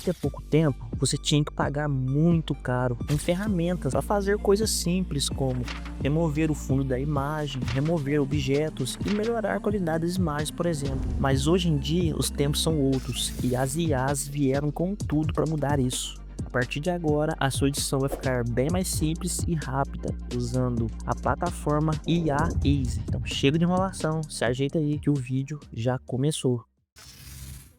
até pouco tempo, você tinha que pagar muito caro em ferramentas para fazer coisas simples como remover o fundo da imagem, remover objetos e melhorar a qualidade das imagens, por exemplo. Mas hoje em dia os tempos são outros e as IAs vieram com tudo para mudar isso. A partir de agora, a sua edição vai ficar bem mais simples e rápida, usando a plataforma IA Easy. Então chega de enrolação, se ajeita aí que o vídeo já começou.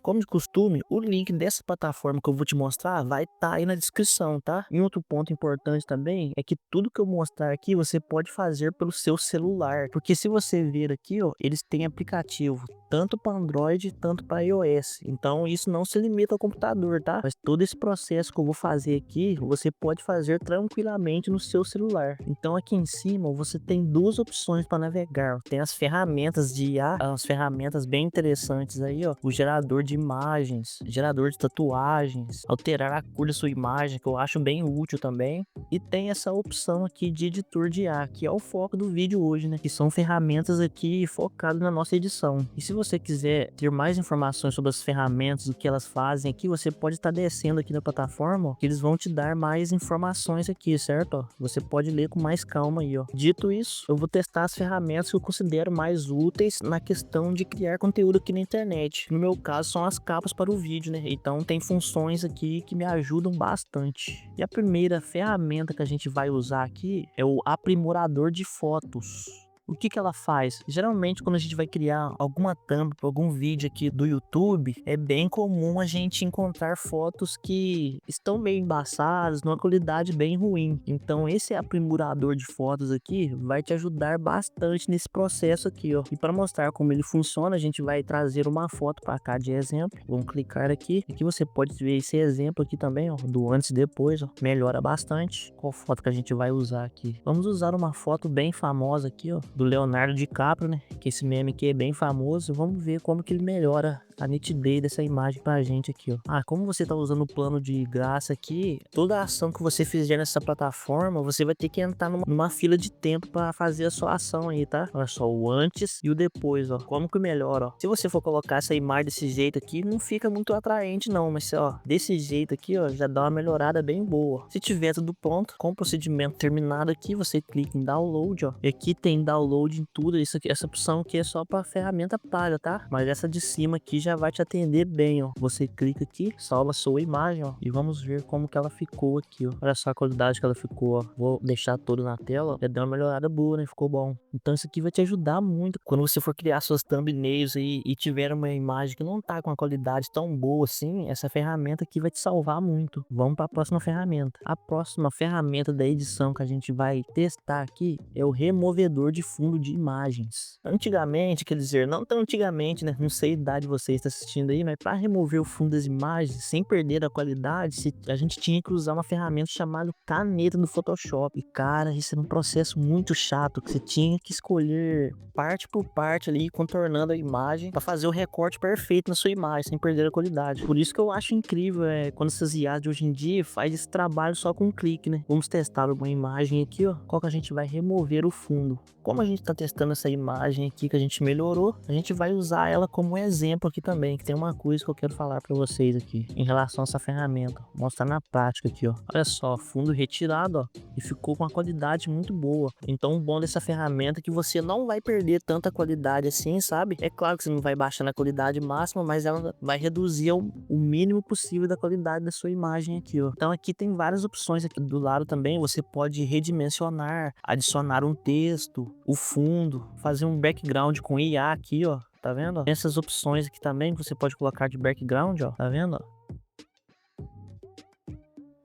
Como de costume, o link dessa plataforma que eu vou te mostrar vai estar aí na descrição, tá? E outro ponto importante também é que tudo que eu mostrar aqui você pode fazer pelo seu celular, porque se você ver aqui, ó, eles têm aplicativo tanto para Android, tanto para iOS. Então isso não se limita ao computador, tá? Mas todo esse processo que eu vou fazer aqui, você pode fazer tranquilamente no seu celular. Então aqui em cima você tem duas opções para navegar. Tem as ferramentas de IA, as ferramentas bem interessantes aí, ó. O gerador de imagens, gerador de tatuagens, alterar a cor da sua imagem, que eu acho bem útil também. E tem essa opção aqui de editor de IA, que é o foco do vídeo hoje, né? Que são ferramentas aqui focadas na nossa edição. E se você quiser ter mais informações sobre as ferramentas, o que elas fazem aqui, você pode estar descendo aqui na plataforma, ó, que eles vão te dar mais informações aqui, certo? Ó, você pode ler com mais calma aí, ó. Dito isso, eu vou testar as ferramentas que eu considero mais úteis na questão de criar conteúdo aqui na internet. No meu caso, são as capas para o vídeo, né? Então tem funções aqui que me ajudam bastante. E a primeira ferramenta que a gente vai usar aqui é o aprimorador de fotos. O que que ela faz? Geralmente quando a gente vai criar alguma thumb para algum vídeo aqui do YouTube, é bem comum a gente encontrar fotos que estão meio embaçadas, numa qualidade bem ruim. Então esse aprimorador de fotos aqui vai te ajudar bastante nesse processo aqui, ó. E para mostrar como ele funciona, a gente vai trazer uma foto para cá de exemplo. Vamos clicar aqui. Aqui você pode ver esse exemplo aqui também, ó, do antes e depois, ó. Melhora bastante. Qual foto que a gente vai usar aqui? Vamos usar uma foto bem famosa aqui, ó, do Leonardo DiCaprio, né? Que esse meme aqui é bem famoso. Vamos ver como que ele melhora a nitidez dessa imagem pra gente aqui, ó. Ah, como você tá usando o plano de graça aqui, toda a ação que você fizer nessa plataforma, você vai ter que entrar numa fila de tempo pra fazer a sua ação aí, tá? Olha só, o antes e o depois, ó. Como que melhora, ó. Se você for colocar essa imagem desse jeito aqui, não fica muito atraente não, mas ó, desse jeito aqui, ó, já dá uma melhorada bem boa. Se tiver tudo pronto, com o procedimento terminado aqui, você clica em download, ó. E aqui tem download em tudo, isso aqui, essa opção aqui é só pra ferramenta paga, tá? Mas essa de cima aqui já vai te atender bem, ó. Você clica aqui, salva a sua imagem, ó, e vamos ver como que ela ficou aqui, ó. Olha só a qualidade que ela ficou, ó. Vou deixar tudo na tela, ó. Já deu uma melhorada boa, né? Ficou bom. Então isso aqui vai te ajudar muito quando você for criar suas thumbnails aí e tiver uma imagem que não tá com uma qualidade tão boa assim, essa ferramenta aqui vai te salvar muito. Vamos para a próxima ferramenta. A próxima ferramenta da edição que a gente vai testar aqui é o removedor de fundo de imagens. Antigamente, quer dizer, não tão antigamente, né? Não sei a idade de vocês está assistindo aí, mas para remover o fundo das imagens sem perder a qualidade, a gente tinha que usar uma ferramenta chamada caneta do Photoshop. E cara, isso era um processo muito chato, que você tinha que escolher parte por parte ali, contornando a imagem para fazer o recorte perfeito na sua imagem, sem perder a qualidade. Por isso que eu acho incrível quando essas IAs de hoje em dia faz esse trabalho só com um clique, né? Vamos testar uma imagem aqui, ó, qual que a gente vai remover o fundo. Como a gente está testando essa imagem aqui que a gente melhorou, a gente vai usar ela como exemplo aqui também, que tem uma coisa que eu quero falar para vocês aqui em relação a essa ferramenta, mostrar na prática aqui, ó. Olha só, fundo retirado, ó, e ficou com uma qualidade muito boa. Então o bom dessa ferramenta é que você não vai perder tanta qualidade assim, sabe? É claro que você não vai baixar na qualidade máxima, mas ela vai reduzir o mínimo possível da qualidade da sua imagem aqui, ó. Então aqui tem várias opções aqui do lado também, você pode redimensionar, adicionar um texto, o fundo, fazer um background com IA aqui, ó. Tá vendo? Tem essas opções aqui também que você pode colocar de background, ó. Tá vendo?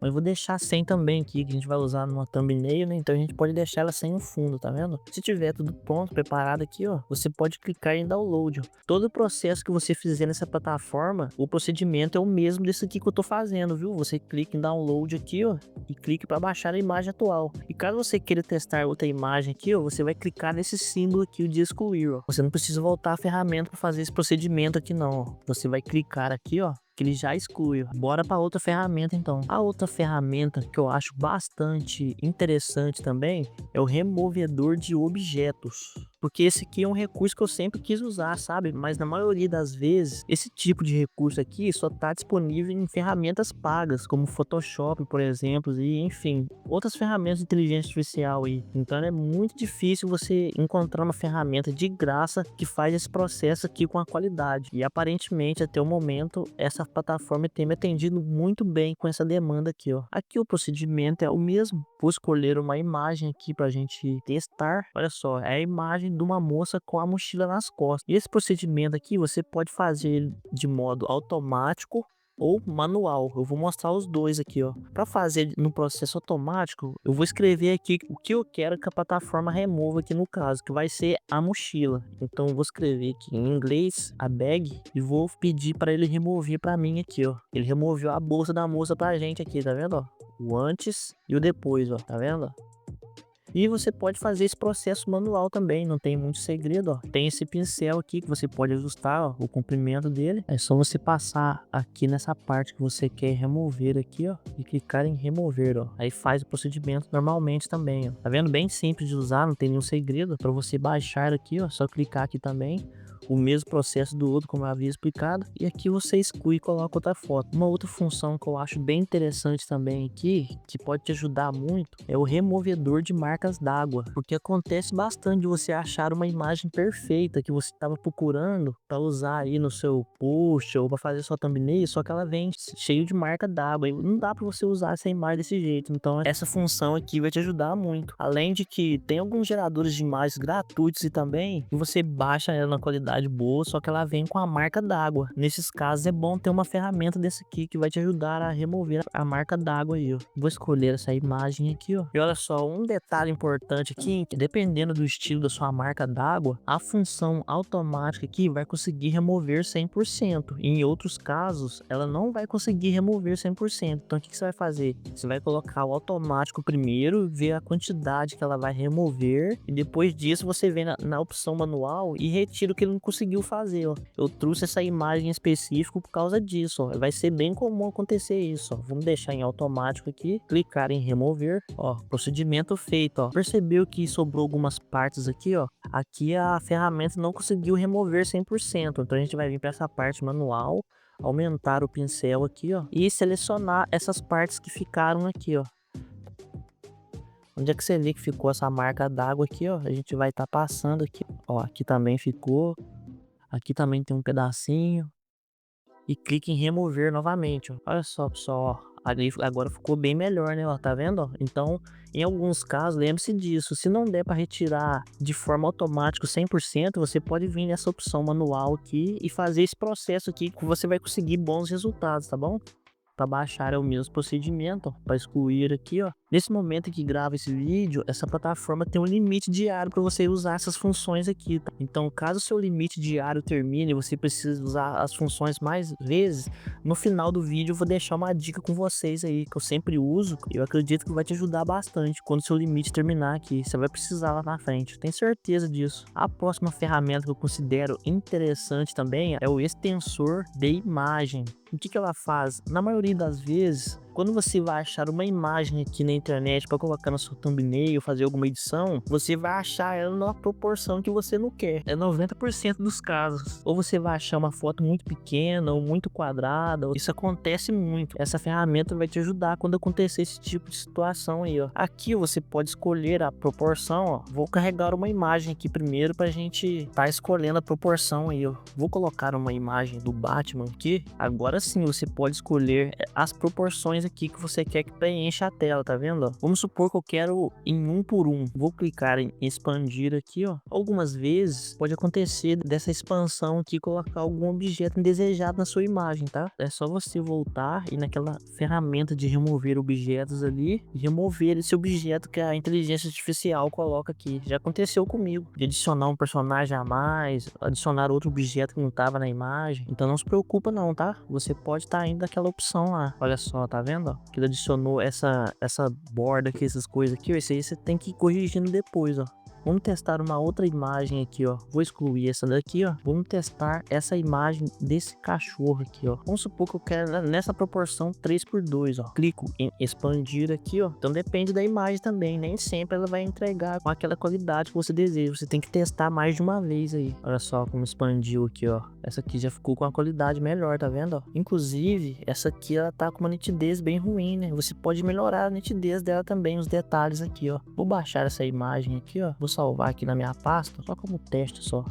Mas eu vou deixar sem também aqui, que a gente vai usar numa thumbnail, né? Então a gente pode deixar ela sem o fundo, tá vendo? Se tiver tudo pronto, preparado aqui, ó, você pode clicar em download, ó. Todo o processo que você fizer nessa plataforma, o procedimento é o mesmo desse aqui que eu tô fazendo, viu? Você clica em download aqui, ó, e clique para baixar a imagem atual. E caso você queira testar outra imagem aqui, ó, você vai clicar nesse símbolo aqui, o de excluir, ó. Você não precisa voltar à ferramenta para fazer esse procedimento aqui não, ó. Você vai clicar aqui, ó, que ele já exclui. Bora para outra ferramenta então. A outra ferramenta que eu acho bastante interessante também é o removedor de objetos. Porque esse aqui é um recurso que eu sempre quis usar, sabe? Mas na maioria das vezes, esse tipo de recurso aqui só está disponível em ferramentas pagas, como Photoshop, por exemplo, e enfim, outras ferramentas de inteligência artificial aí. Então é muito difícil você encontrar uma ferramenta de graça que faz esse processo aqui com a qualidade. E aparentemente, até o momento, essa plataforma tem me atendido muito bem com essa demanda aqui, ó. Aqui o procedimento é o mesmo. Vou escolher uma imagem aqui pra gente testar. Olha só, é a imagem de uma moça com a mochila nas costas. E esse procedimento aqui você pode fazer de modo automático ou manual. Eu vou mostrar os dois aqui, ó. Para fazer no processo automático, eu vou escrever aqui o que eu quero que a plataforma remova aqui no caso, que vai ser a mochila. Então eu vou escrever aqui em inglês a bag e vou pedir para ele remover para mim aqui, ó. Ele removeu a bolsa da moça pra gente aqui, tá vendo, ó? O antes e o depois, ó. Tá vendo? E você pode fazer esse processo manual também, não tem muito segredo, ó. Tem esse pincel aqui que você pode ajustar, ó, o comprimento dele. É só você passar aqui nessa parte que você quer remover aqui, ó, e clicar em remover, ó. Aí faz o procedimento normalmente também, ó. Tá vendo? Bem simples de usar, não tem nenhum segredo. Para você baixar aqui, ó, só clicar aqui também. O mesmo processo do outro, como eu havia explicado, e aqui você exclui e coloca outra foto. Uma outra função que eu acho bem interessante também aqui, que pode te ajudar muito, é o removedor de marcas d'água, porque acontece bastante de você achar uma imagem perfeita que você estava procurando para usar aí no seu post ou para fazer sua thumbnail, só que ela vem cheio de marca d'água e não dá para você usar essa imagem desse jeito. Então essa função aqui vai te ajudar muito. Além de que tem alguns geradores de imagens gratuitos e também você baixa ela na qualidade boa, só que ela vem com a marca d'água. Nesses casos é bom ter uma ferramenta dessa aqui que vai te ajudar a remover a marca d'água aí, ó. Vou escolher essa imagem aqui, ó. E olha só, um detalhe importante aqui, que dependendo do estilo da sua marca d'água, a função automática aqui vai conseguir remover 100%. E em outros casos, ela não vai conseguir remover 100%. Então o que você vai fazer? Você vai colocar o automático primeiro, ver a quantidade que ela vai remover e depois disso você vem na opção manual e retira o que ele não conseguiu fazer, ó. Eu trouxe essa imagem específica por causa disso, ó. Vai ser bem comum acontecer isso, ó. Vamos deixar em automático aqui, clicar em remover, ó, procedimento feito, ó. Percebeu que sobrou algumas partes aqui, ó. Aqui a ferramenta não conseguiu remover 100%, então a gente vai vir para essa parte manual, aumentar o pincel aqui, ó, e selecionar essas partes que ficaram aqui, ó. Onde é que você vê que ficou essa marca d'água aqui, ó? A gente vai estar passando aqui, ó. Aqui também ficou. Aqui também tem um pedacinho. E clique em remover novamente, ó. Olha só, pessoal, ó. Ali agora ficou bem melhor, né? Ó, tá vendo? Ó? Então, em alguns casos, lembre-se disso. Se não der para retirar de forma automática 100%, você pode vir nessa opção manual aqui e fazer esse processo aqui que você vai conseguir bons resultados, tá bom? Para baixar é o mesmo procedimento, para excluir aqui, ó. Nesse momento que grava esse vídeo, essa plataforma tem um limite diário para você usar essas funções aqui, tá? Então, caso o seu limite diário termine e você precisa usar as funções mais vezes, no final do vídeo eu vou deixar uma dica com vocês aí, que eu sempre uso, e eu acredito que vai te ajudar bastante quando o seu limite terminar aqui. Você vai precisar lá na frente, eu tenho certeza disso. A próxima ferramenta que eu considero interessante também é o extensor de imagem. O que ela faz? Na maioria das vezes, quando você vai achar uma imagem aqui na internet para colocar na sua thumbnail, fazer alguma edição, você vai achar ela na proporção que você não quer. É 90% dos casos. Ou você vai achar uma foto muito pequena ou muito quadrada. Isso acontece muito. Essa ferramenta vai te ajudar quando acontecer esse tipo de situação aí, ó. Aqui você pode escolher a proporção, ó. Vou carregar uma imagem aqui primeiro pra gente tá escolhendo a proporção aí, ó. Vou colocar uma imagem do Batman aqui. Agora sim, você pode escolher as proporções aqui que você quer que preencha a tela, tá vendo? Ó? Vamos supor que eu quero em 1 por 1. Vou clicar em expandir aqui, ó. Algumas vezes pode acontecer dessa expansão aqui colocar algum objeto indesejado na sua imagem, tá? É só você voltar e naquela ferramenta de remover objetos ali, remover esse objeto que a inteligência artificial coloca aqui. Já aconteceu comigo, de adicionar um personagem a mais, adicionar outro objeto que não estava na imagem. Então não se preocupa não, tá? Você pode estar indo daquela opção lá. Olha só, tá vendo? Ó? Que ele adicionou essa borda aqui, essas coisas aqui. Ó. Esse aí você tem que ir corrigindo depois, ó. Vamos testar uma outra imagem aqui, ó. Vou excluir essa daqui, ó. Vamos testar essa imagem desse cachorro aqui, ó. Vamos supor que eu quero nessa proporção 3:2, ó. Clico em expandir aqui, ó. Então depende da imagem também. Nem sempre ela vai entregar com aquela qualidade que você deseja. Você tem que testar mais de uma vez aí. Olha só como expandiu aqui, ó. Essa aqui já ficou com uma qualidade melhor, tá vendo, ó? Inclusive, essa aqui ela tá com uma nitidez bem ruim, né? Você pode melhorar a nitidez dela também, os detalhes aqui, ó. Vou baixar essa imagem aqui, ó. Vou salvar aqui na minha pasta, só como teste só.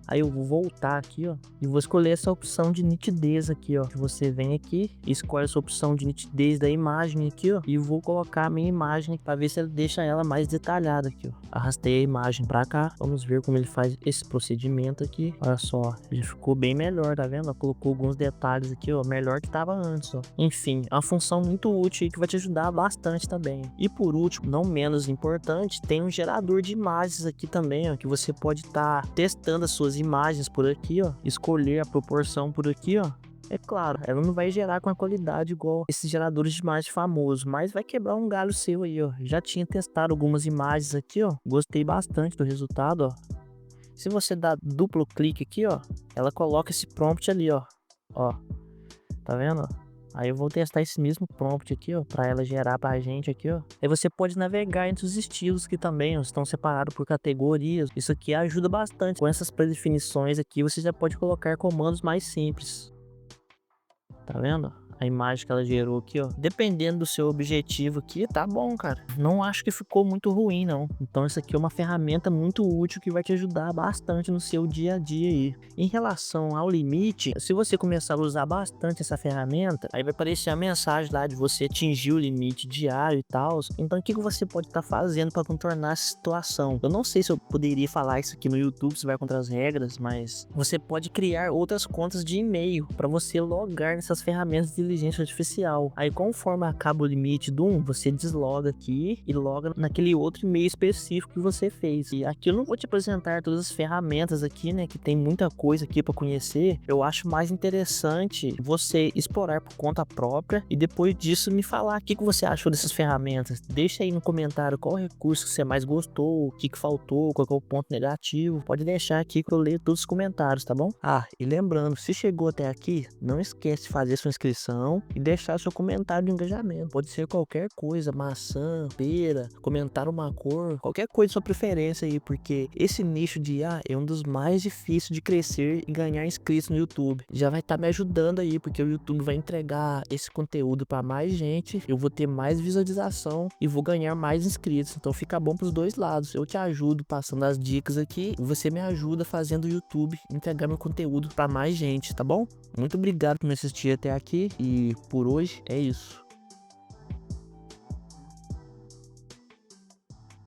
Aí eu vou voltar aqui, ó, e vou escolher essa opção de nitidez aqui, ó. Você vem aqui, escolhe essa opção de nitidez da imagem aqui, ó, e vou colocar a minha imagem para ver se ele deixa ela mais detalhada aqui, ó. Arrastei a imagem para cá, vamos ver como ele faz esse procedimento aqui. Olha só, já ficou bem melhor, tá vendo? Colocou alguns detalhes aqui, ó, melhor que tava antes, ó. Enfim, é uma função muito útil aí que vai te ajudar bastante também. E por último, não menos importante, tem um gerador de imagens aqui também, ó, que você pode estar testando as suas imagens por aqui, ó, escolher a proporção por aqui, ó. É claro, ela não vai gerar com a qualidade igual esses geradores de imagens famosos, mas vai quebrar um galho seu aí, ó. Já tinha testado algumas imagens aqui, ó, gostei bastante do resultado, ó. Se você dá duplo clique aqui, ó, ela coloca esse prompt ali, ó, tá vendo? Aí eu vou testar esse mesmo prompt aqui, ó, para ela gerar pra gente aqui, ó. Aí você pode navegar entre os estilos que também, ó, estão separados por categorias. Isso aqui ajuda bastante. Com essas predefinições aqui, você já pode colocar comandos mais simples. Tá vendo? A imagem que ela gerou aqui, ó. Dependendo do seu objetivo aqui, tá bom, cara. Não acho que ficou muito ruim, não. Então isso aqui é uma ferramenta muito útil que vai te ajudar bastante no seu dia a dia aí. Em relação ao limite, se você começar a usar bastante essa ferramenta, aí vai aparecer a mensagem lá de você atingir o limite diário e tal. Então o que você pode estar fazendo para contornar essa situação? Eu não sei se eu poderia falar isso aqui no YouTube, se vai contra as regras, mas você pode criar outras contas de e-mail para você logar nessas ferramentas de inteligência artificial. Aí conforme acaba o limite do 1, você desloga aqui e loga naquele outro e-mail específico que você fez. E aqui eu não vou te apresentar todas as ferramentas aqui, né, que tem muita coisa aqui para conhecer. Eu acho mais interessante você explorar por conta própria e depois disso me falar o que você achou dessas ferramentas. Deixa aí no comentário qual recurso que você mais gostou, o que faltou, qual é o ponto negativo. Pode deixar aqui que eu leio todos os comentários, tá bom? Ah, e lembrando, se chegou até aqui, não esquece de fazer sua inscrição e deixar seu comentário de engajamento. Pode ser qualquer coisa, maçã, pera, comentar uma cor, qualquer coisa de sua preferência aí, porque esse nicho de IA é um dos mais difíceis de crescer e ganhar inscritos no YouTube. Já vai estar me ajudando aí, porque o YouTube vai entregar esse conteúdo para mais gente, eu vou ter mais visualização e vou ganhar mais inscritos. Então fica bom para os dois lados. Eu te ajudo passando as dicas aqui, você me ajuda fazendo o YouTube entregar meu conteúdo para mais gente, tá bom? Muito obrigado por me assistir até aqui e por hoje é isso.